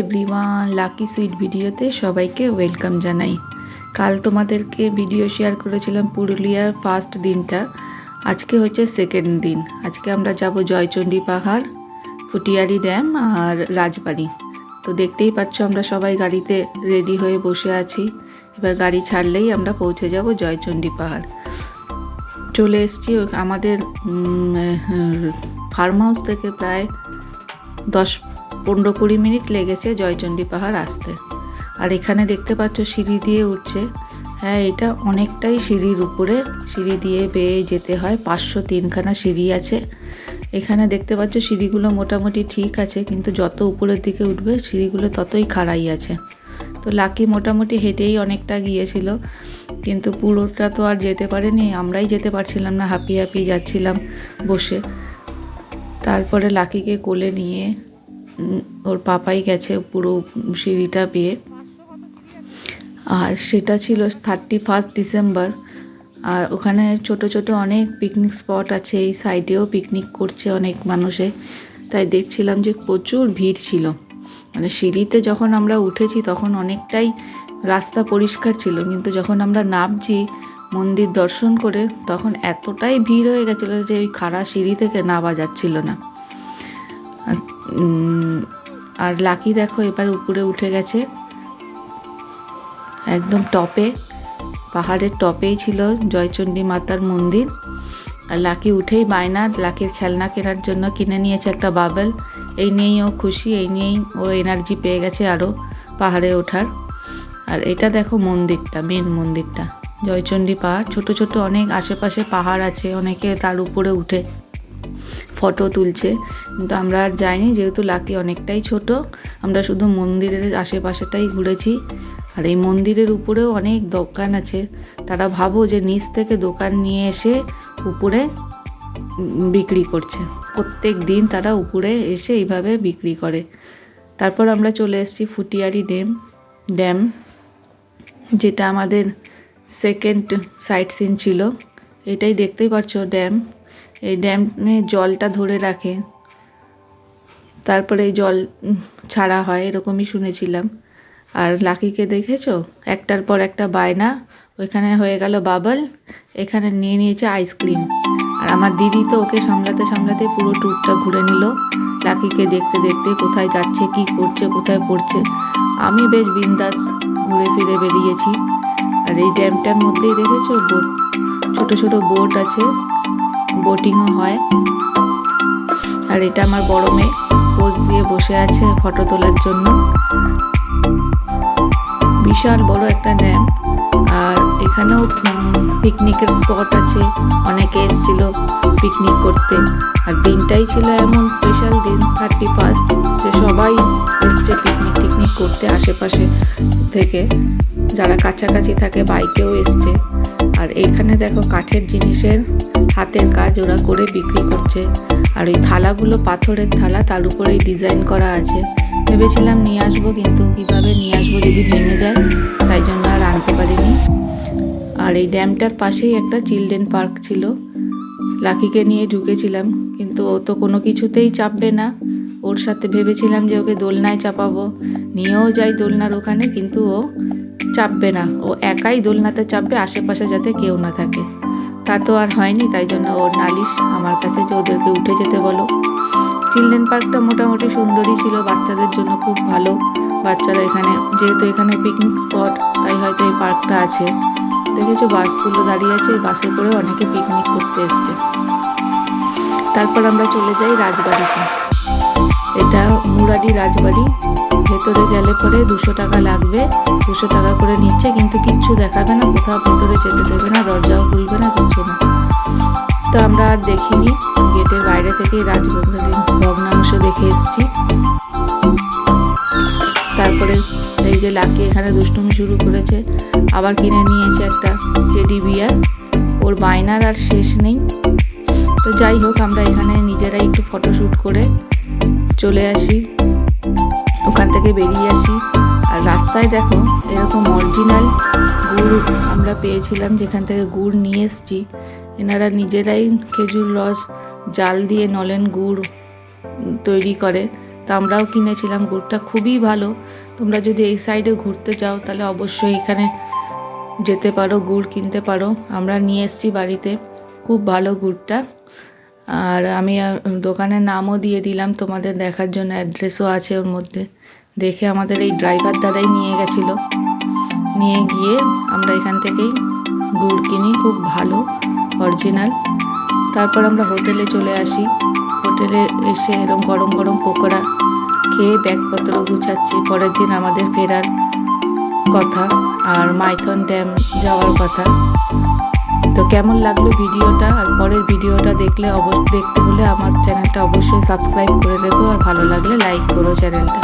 Everyone, lucky sweet ভিডিওতে সবাইকে welcome জানাই। কাল তোমাদেরকে ভিডিও শেয়ার করেছিলাম পুরুলিয়ার ফার্স্ট দিনটা। আজকে হচ্ছে সেকেন্ড দিন। আজকে আমরা যাব জয়চণ্ডী পাহাড়, ফুটিয়ারি ড্যাম আর রাজবাড়ি। তো দেখতেই পাচ্ছ আমরা সবাই গাড়িতে রেডি হয়ে বসে আছি। এবার গাড়ি ছাড়লেই আমরা পৌঁছে যাব জয়চণ্ডী পাহাড়। চলে এসছি আমাদের ফার্ম হাউস থেকে প্রায় 10-15-20 মিনিট লেগেছে জয়চণ্ডী পাহাড় আসতে। আর এখানে দেখতে পাচ্ছ সিঁড়ি দিয়ে উঠছে। হ্যাঁ, এটা অনেকটাই সিঁড়ির উপরে, সিঁড়ি দিয়ে বেয়ে যেতে হয়। 503খানা সিঁড়ি আছে এখানে। দেখতে পাচ্ছ সিঁড়িগুলো মোটামুটি ঠিক আছে, কিন্তু যত উপরের দিকে উঠবে সিঁড়িগুলো ততই খাড়াই আছে। তো লাকি মোটামুটি হেঁটেই অনেকটা গিয়েছিল, কিন্তু পুরোটা তো আর যেতে পারেনি। আমরাই যেতে পারছিলাম না, হাঁপিয়ে হাঁপিয়ে যাচ্ছিলাম বসে। তারপরে লাকিকে কোলে নিয়ে ওর পাপাই গেছে পুরো সিঁড়িটা পেয়ে। আর সেটা ছিল 31 ডিসেম্বর। আর ওখানে ছোট ছোট অনেক পিকনিক স্পট আছে, এই সাইডেও পিকনিক করছে অনেক মানুষে। তাই দেখছিলাম যে প্রচুর ভিড় ছিল। মানে সিঁড়িতে যখন আমরা উঠেছি তখন অনেকটাই রাস্তা পরিষ্কার ছিল, কিন্তু যখন আমরা নামছি মন্দির দর্শন করে তখন এতটাই ভিড় হয়ে গেছিলো যে ওই খাড়া সিঁড়ি থেকে নামা যাচ্ছিল না। আর লাকি দেখো এবার উপরে উঠে গেছে, একদম টপে, পাহাড়ের টপেই ছিল জয়চণ্ডী মাতার মন্দির। আর লাকি উঠেই বায়না, লাকির খেলনা কেনার জন্য কিনে নিয়েছে একটা বাবল। এই নিয়েই ও খুশি, এই নিয়েই ও এনার্জি পেয়ে গেছে আরও পাহাড়ে ওঠার। আর এটা দেখো মন্দিরটা, মেন মন্দিরটা জয়চণ্ডী পাহাড়। ছোট ছোট অনেক আশেপাশে পাহাড় আছে, অনেকে তার উপরে উঠে ফটো তুলছে, কিন্তু আমরা আর যাইনি যেহেতু লাকি অনেকটাই ছোট। আমরা শুধু মন্দিরের আশেপাশেটাই ঘুরেছি। আর এই মন্দিরের উপরেও অনেক দোকান আছে। তারা ভাবো যে নিচ থেকে দোকান নিয়ে এসে উপরে বিক্রি করছে। প্রত্যেক দিন তারা উপরে এসে এইভাবে বিক্রি করে। তারপর আমরা চলে এসেছি ফুটিয়ারি ড্যাম, যেটা আমাদের সেকেন্ড সাইট সিন ছিল। এটাই দেখতেই পাচ্ছ ড্যাম। এই ড্যামে জলটা ধরে রাখে, তারপরে এই জল ছাড়া হয় এরকমই শুনেছিলাম। আর লাকিকে দেখেছো, একটার পর একটা বায়না। ওইখানে হয়ে গেল বাবল, এখানে নিয়ে নিয়েছে আইসক্রিম। আর আমার দিদি তো ওকে সামলাতে সামলাতে পুরো ট্যুরটা ঘুরে নিল, লাকিকে দেখতে দেখতে কোথায় যাচ্ছে, কি করছে, কোথায় পড়ছে। আমি বেশ বিন্দাস ঘুরে ফিরে বেরিয়েছি। আর এই ড্যামটার মধ্যেই দেখেছো ছোট ছোট বোট আছে, বোটিংও হয়। আর এটা আমার বড় মেয়ে পোজ দিয়ে বসে আছে ফটো তোলার জন্য। বিশাল বড় একটা ড্যাম। আর এখানেও পিকনিকের স্পট আছে, অনেকে এসেছিল পিকনিক করতে। আর দিনটাই ছিল এমন স্পেশাল দিন 31, যে সবাই এসছে পিকনিক করতে আশেপাশে থেকে, যারা কাছাকাছি থাকে বাইকেও এসছে। আর এইখানে দেখো কাঠের জিনিসের হাতের কাজ ওরা করে বিক্রি করছে। আর ওই থালাগুলো পাথরের থালা, তার উপরেই ডিজাইন করা আছে। ভেবেছিলাম নিয়ে আসবো, কিন্তু কীভাবে নিয়ে আসবো যদি ভেঙে যায়, তাই জন্য আর আনতে পারিনি। আর এই ড্যামটার পাশেই একটা চিলড্রেন পার্ক ছিল। লাকিকে নিয়ে ঢুকেছিলাম, কিন্তু ও তো কোনো কিছুতেই চাপবে না। ওর সাথে ভেবেছিলাম যে ওকে দোলনায় চাপাবো, নিয়েও যাই দোলনার ওখানে, কিন্তু ও চাপবে না। ও একাই দোলনাতে চাপবে, আশেপাশে যাতে কেউ না থাকে। তা তো আর হয়নি, তাই জন্য ওর নালিশ আমার কাছে যে ওদেরকে উঠে যেতে বলো। চিলড্রেন পার্কটা মোটামুটি সুন্দরই ছিল, বাচ্চাদের জন্য খুব ভালো। বাচ্চারা এখানে, যেহেতু এখানে পিকনিক স্পট, তাই হয়তো এই পার্কটা আছে। দেখেছো বাসগুলো দাঁড়িয়ে আছে, বাসে করে অনেকে পিকনিক করতে এসছে। তারপর আমরা চলে যাই রাজবাড়িতে। এটা মুরাডি রাজবাড়ি। ভেতরে গেলে পরে 200 টাকা লাগবে, 200 টাকা করে নিচ্ছে, কিন্তু কিচ্ছু দেখাবে না, কোথাও ভেতরে যেতে দেবে না, দরজাও খুলবে না, কিচ্ছু না। তো আমরা আর দেখিনি, গেটের বাইরে থেকেই রাজবাড়ির ভগ্নাংশ দেখে এসেছি। তারপরে এই যে লাকি এখানে দুষ্টুমি শুরু করেছে, আবার কিনে নিয়েছে একটা টেডি বিয়ার। ওর বায়নার আর শেষ নেই। তো যাই হোক, আমরা এখানে নিজেরাই একটু ফটোশ্যুট করে চলে আসি, ওখান থেকে বেরিয়ে আসি। আর রাস্তায় দেখো এরকম অরিজিনাল গুড় আমরা পেয়েছিলাম, যেখান থেকে গুড় নিয়ে এসেছি। এনারা নিজেরাই খেজুর রস জাল দিয়ে নলেন গুড় তৈরি করে, আমরাও কিনেছিলাম। গুড়টা খুবই ভালো। তোমরা যদি এই সাইডে ঘুরতে যাও তাহলে অবশ্যই এখানে যেতে পারো, গুড় কিনতে পারো। আমরা নিয়ে এসেছি বাড়িতে, খুব ভালো গুড়টা। আর আমি দোকানের নামও দিয়ে দিলাম তোমাদের দেখার জন্য, অ্যাড্রেসও আছে ওর মধ্যে। দেখে আমাদের এই ড্রাইভার দাদাই নিয়ে গেছিলো। নিয়ে গিয়ে আমরা এখান থেকেই গুড় কিনি, খুব ভালো অরিজিনাল। তারপর আমরা হোটেলে চলে আসি। হোটেলে এসে এরকম গরম গরম পকোড়া খেয়ে ব্যাগপত্র গুছাচ্ছি। পরের দিন আমাদের ফেরার কথা আর মাইথন ড্যাম যাওয়ার কথা। তো কেমন লাগলো ভিডিওটা, আর পরের ভিডিওটা দেখতে হলে আমার চ্যানেলটা অবশ্যই সাবস্ক্রাইব করে রেখো, আর ভালো লাগলে লাইক করো চ্যানেলটা।